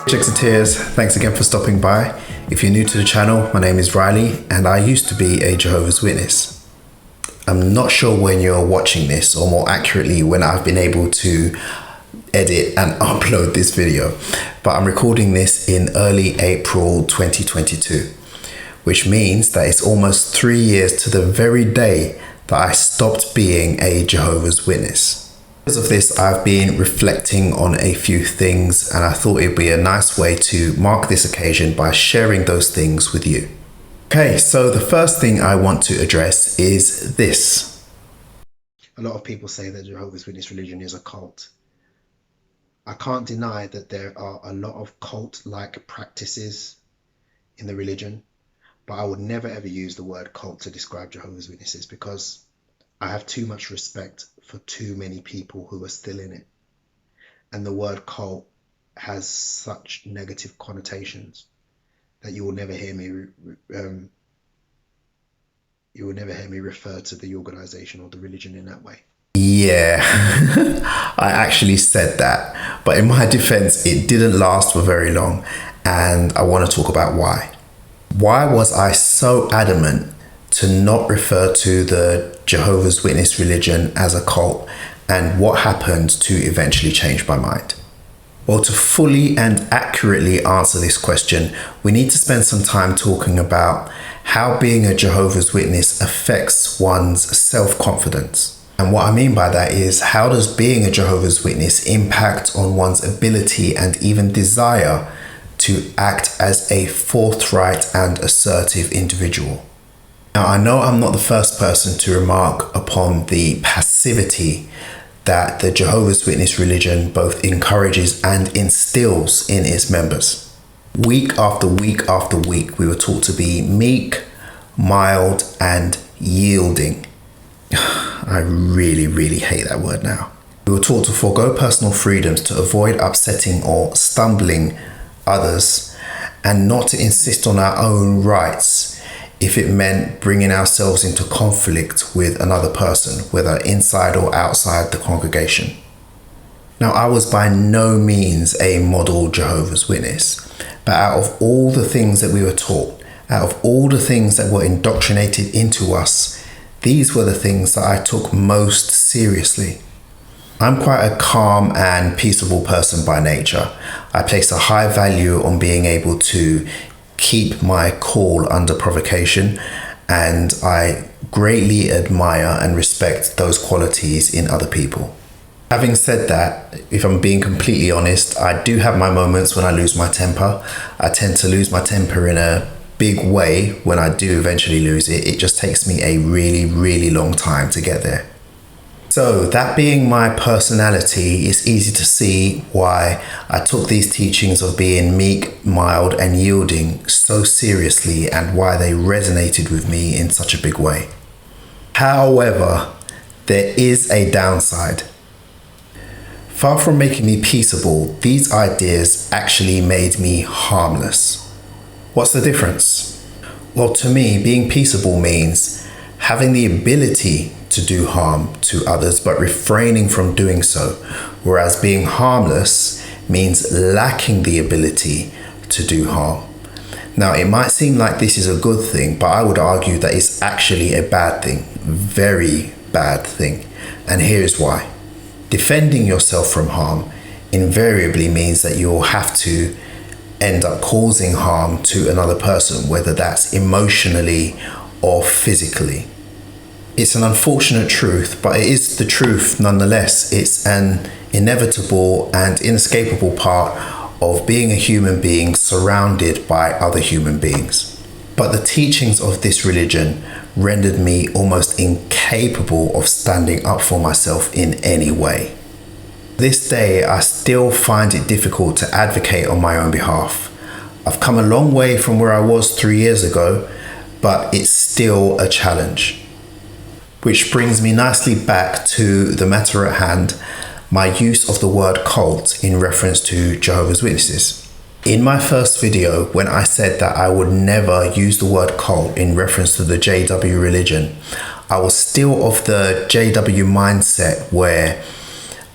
Jexiteers, thanks again for stopping by. If you're new to the channel, my name is Riley and I used to be a Jehovah's Witness. I'm not sure when you're watching this, or more accurately when I've been able to edit and upload this video, but I'm recording this in early April 2022, which means that it's almost 3 years to the very day that I stopped being a Jehovah's Witness. Because of this, I've been reflecting on a few things, and I thought it'd be a nice way to mark this occasion by sharing those things with you. Okay, so the first thing I want to address is this. A lot of people say that Jehovah's Witness religion is a cult. I can't deny that there are a lot of cult-like practices in the religion, but I would never ever use the word cult to describe Jehovah's Witnesses, because I have too much respect for too many people who are still in it. And the word cult has such negative connotations that you will never hear me refer to the organization or the religion in that way. Yeah, I actually said that, but in my defense, it didn't last for very long, and I want to talk about why. Why was I so adamant to not refer to the Jehovah's Witness religion as a cult, and what happened to eventually change my mind? Well, to fully and accurately answer this question, we need to spend some time talking about how being a Jehovah's Witness affects one's self-confidence. And what I mean by that is, how does being a Jehovah's Witness impact on one's ability and even desire to act as a forthright and assertive individual? Now, I know I'm not the first person to remark upon the passivity that the Jehovah's Witness religion both encourages and instills in its members. Week after week after week, we were taught to be meek, mild, and yielding. I really hate that word now. We were taught to forego personal freedoms to avoid upsetting or stumbling others, and not to insist on our own rights if it meant bringing ourselves into conflict with another person, whether inside or outside the congregation. Now, I was by no means a model Jehovah's Witness, but out of all the things that we were taught, out of all the things that were indoctrinated into us, these were the things that I took most seriously. I'm quite a calm and peaceable person by nature. I place a high value on being able to keep my cool under provocation, and I greatly admire and respect those qualities in other people. Having said that, if I'm being completely honest, I do have my moments when I lose my temper. I tend to lose my temper in a big way. When I do eventually lose it, it just takes me a really long time to get there. So that being my personality, it's easy to see why I took these teachings of being meek, mild, and yielding so seriously, and why they resonated with me in such a big way. However, there is a downside. Far from making me peaceable, these ideas actually made me harmless. What's the difference? Well, to me, being peaceable means having the ability to do harm to others, but refraining from doing so. Whereas being harmless means lacking the ability to do harm. Now, it might seem like this is a good thing, but I would argue that it's actually a bad thing, very bad thing. And here's why. Defending yourself from harm invariably means that you'll have to end up causing harm to another person, whether that's emotionally or physically. It's an unfortunate truth, but it is the truth nonetheless. It's an inevitable and inescapable part of being a human being surrounded by other human beings. But the teachings of this religion rendered me almost incapable of standing up for myself in any way. This day, I still find it difficult to advocate on my own behalf. I've come a long way from where I was 3 years ago, but it's still a challenge. Which brings me nicely back to the matter at hand, my use of the word cult in reference to Jehovah's Witnesses. In my first video, when I said that I would never use the word cult in reference to the JW religion, I was still of the JW mindset where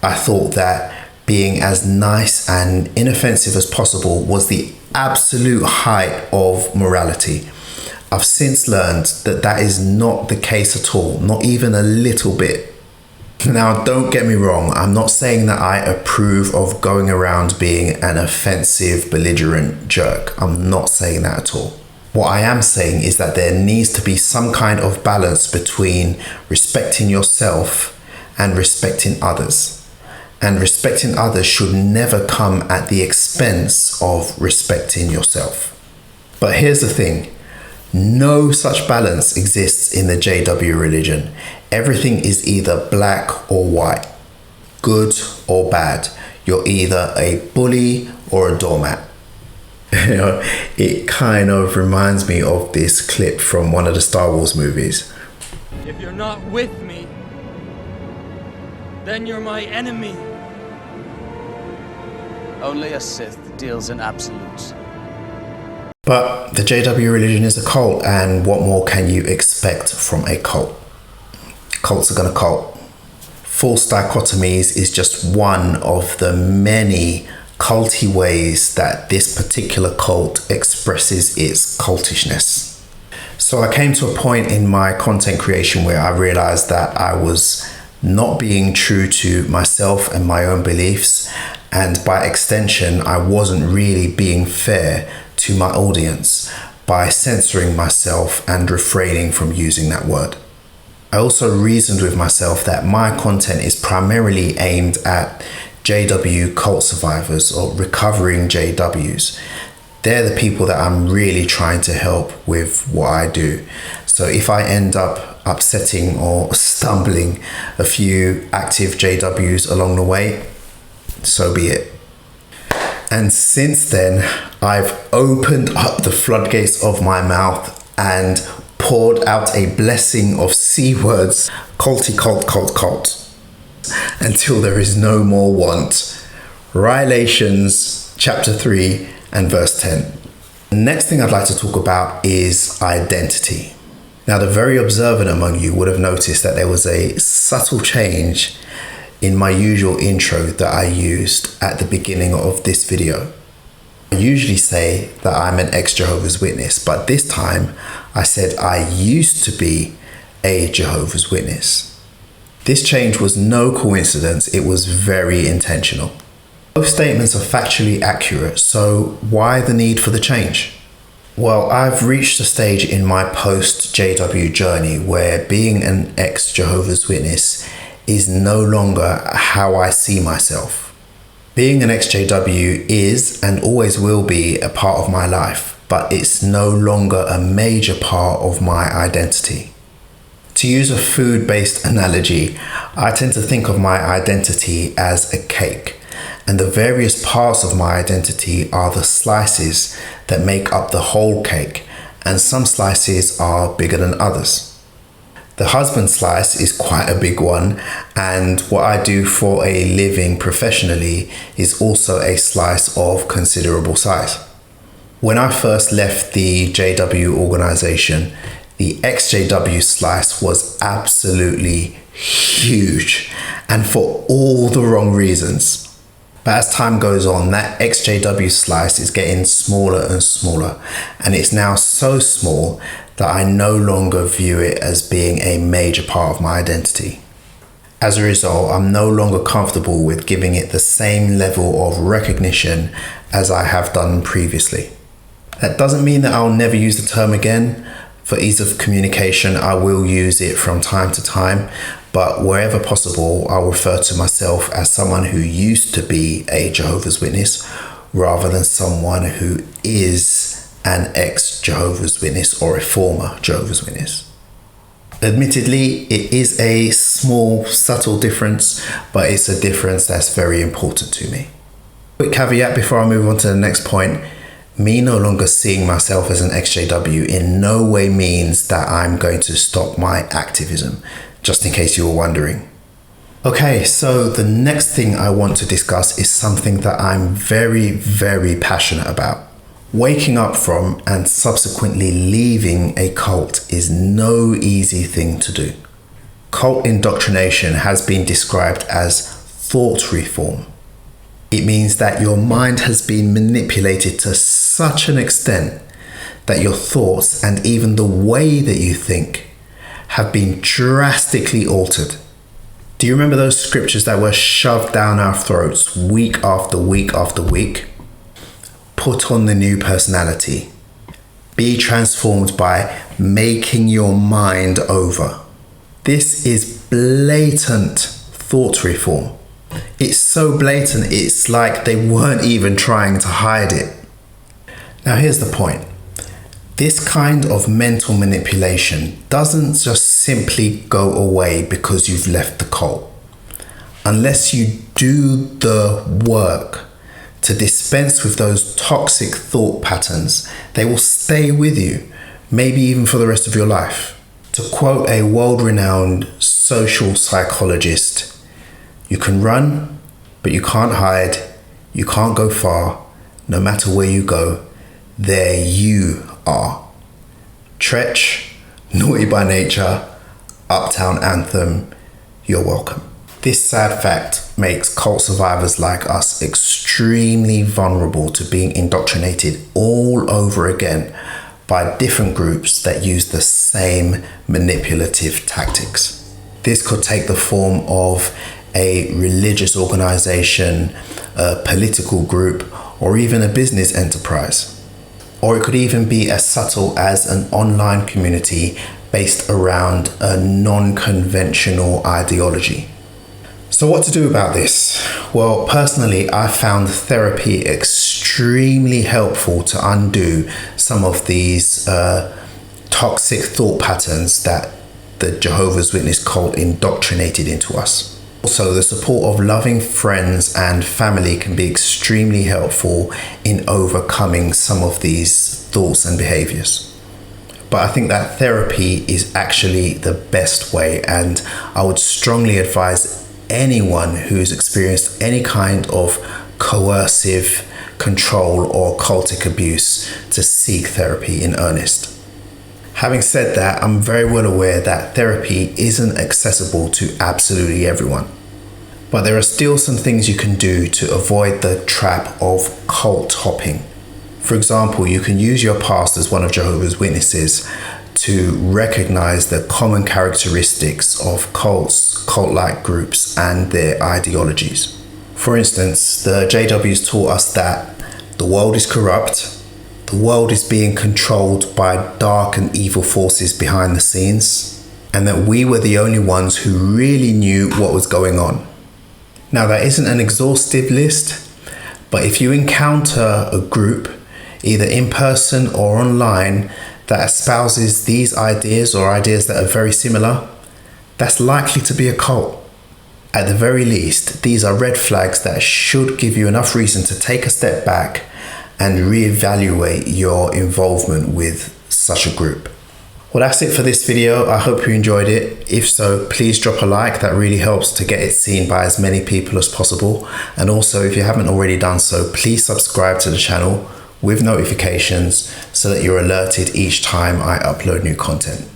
I thought that being as nice and inoffensive as possible was the absolute height of morality. I've since learned that that is not the case at all, not even a little bit. Now, don't get me wrong, I'm not saying that I approve of going around being an offensive, belligerent jerk. I'm not saying that at all. What I am saying is that there needs to be some kind of balance between respecting yourself and respecting others. And respecting others should never come at the expense of respecting yourself. But here's the thing. No such balance exists in the JW religion. Everything is either black or white, good or bad. You're either a bully or a doormat. You know, it kind of reminds me of this clip from one of the Star Wars movies. If you're not with me, then you're my enemy. Only a Sith deals in absolutes. But the JW religion is a cult, and what more can you expect from a cult? Cults are gonna cult. False dichotomies is just one of the many culty ways that this particular cult expresses its cultishness. So I came to a point in my content creation where I realized that I was not being true to myself and my own beliefs, and by extension, I wasn't really being fair to my audience by censoring myself and refraining from using that word. I also reasoned with myself that my content is primarily aimed at JW cult survivors or recovering JWs. They're the people that I'm really trying to help with what I do. So if I end up upsetting or stumbling a few active JWs along the way, so be it. And since then, I've opened up the floodgates of my mouth and poured out a blessing of C words, culty cult, until there is no more want. Revelations chapter 3 and verse 10. The next thing I'd like to talk about is identity. Now, the very observant among you would have noticed that there was a subtle change in my usual intro that I used at the beginning of this video. I usually say that I'm an ex-Jehovah's Witness, but this time I said I used to be a Jehovah's Witness. This change was no coincidence, it was very intentional. Both statements are factually accurate, so why the need for the change? Well, I've reached a stage in my post-JW journey where being an ex-Jehovah's Witness is no longer how I see myself. Being an ex-JW is and always will be a part of my life, but it's no longer a major part of my identity. To use a food-based analogy, I tend to think of my identity as a cake, and the various parts of my identity are the slices that make up the whole cake, and some slices are bigger than others. The husband slice is quite a big one, and what I do for a living professionally is also a slice of considerable size. When I first left the JW organization, the ex-JW slice was absolutely huge, and for all the wrong reasons. But as time goes on, that ex-JW slice is getting smaller and smaller, and it's now so small that I no longer view it as being a major part of my identity. As a result, I'm no longer comfortable with giving it the same level of recognition as I have done previously. That doesn't mean that I'll never use the term again. For ease of communication, I will use it from time to time, but wherever possible, I'll refer to myself as someone who used to be a Jehovah's Witness rather than someone who is an ex-Jehovah's Witness or a former Jehovah's Witness. Admittedly, it is a small, subtle difference, but it's a difference that's very important to me. Quick caveat before I move on to the next point. Me no longer seeing myself as an ex-JW in no way means that I'm going to stop my activism, just in case you were wondering. Okay, so the next thing I want to discuss is something that I'm very, very passionate about. Waking up from and subsequently leaving a cult is no easy thing to do. Cult indoctrination has been described as thought reform. It means that your mind has been manipulated to such an extent that your thoughts and even the way that you think have been drastically altered. Do you remember those scriptures that were shoved down our throats week after week after week? Put on the new personality. Be transformed by making your mind over. This is blatant thought reform. It's so blatant, it's like they weren't even trying to hide it. Now here's the point. This kind of mental manipulation doesn't just simply go away because you've left the cult. Unless you do the work to dispense with those toxic thought patterns, they will stay with you, maybe even for the rest of your life. To quote a world-renowned social psychologist, you can run, but you can't hide, you can't go far, no matter where you go, there you are. Tretch, Naughty by Nature, Uptown Anthem, you're welcome. This sad fact makes cult survivors like us extremely vulnerable to being indoctrinated all over again by different groups that use the same manipulative tactics. This could take the form of a religious organization, a political group, or even a business enterprise. Or it could even be as subtle as an online community based around a non-conventional ideology. So what to do about this? Well, personally, I found therapy extremely helpful to undo some of these toxic thought patterns that the Jehovah's Witness cult indoctrinated into us. Also, the support of loving friends and family can be extremely helpful in overcoming some of these thoughts and behaviors. But I think that therapy is actually the best way, and I would strongly advise anyone who's experienced any kind of coercive control or cultic abuse to seek therapy in earnest. Having said that, I'm very well aware that therapy isn't accessible to absolutely everyone. But there are still some things you can do to avoid the trap of cult hopping. For example, you can use your past as one of Jehovah's Witnesses to recognize the common characteristics of cults, cult-like groups, and their ideologies. For instance, the JWs taught us that the world is corrupt, the world is being controlled by dark and evil forces behind the scenes, and that we were the only ones who really knew what was going on. Now, that isn't an exhaustive list, but if you encounter a group, either in person or online, that espouses these ideas or ideas that are very similar, that's likely to be a cult. At the very least, these are red flags that should give you enough reason to take a step back and reevaluate your involvement with such a group. Well, that's it for this video. I hope you enjoyed it. If so, please drop a like. That really helps to get it seen by as many people as possible. And also, if you haven't already done so, please subscribe to the channel with notifications so that you're alerted each time I upload new content.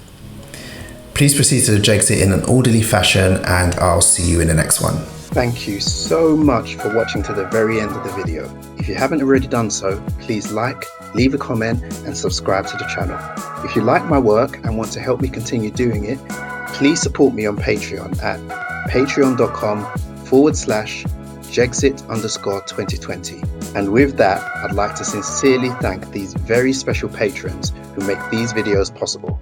Please proceed to the Jexit in an orderly fashion, and I'll see you in the next one. Thank you so much for watching to the very end of the video. If you haven't already done so, please like, leave a comment, and subscribe to the channel. If you like my work and want to help me continue doing it, please support me on Patreon at patreon.com/Jexit_2020. And with that, I'd like to sincerely thank these very special patrons who make these videos possible.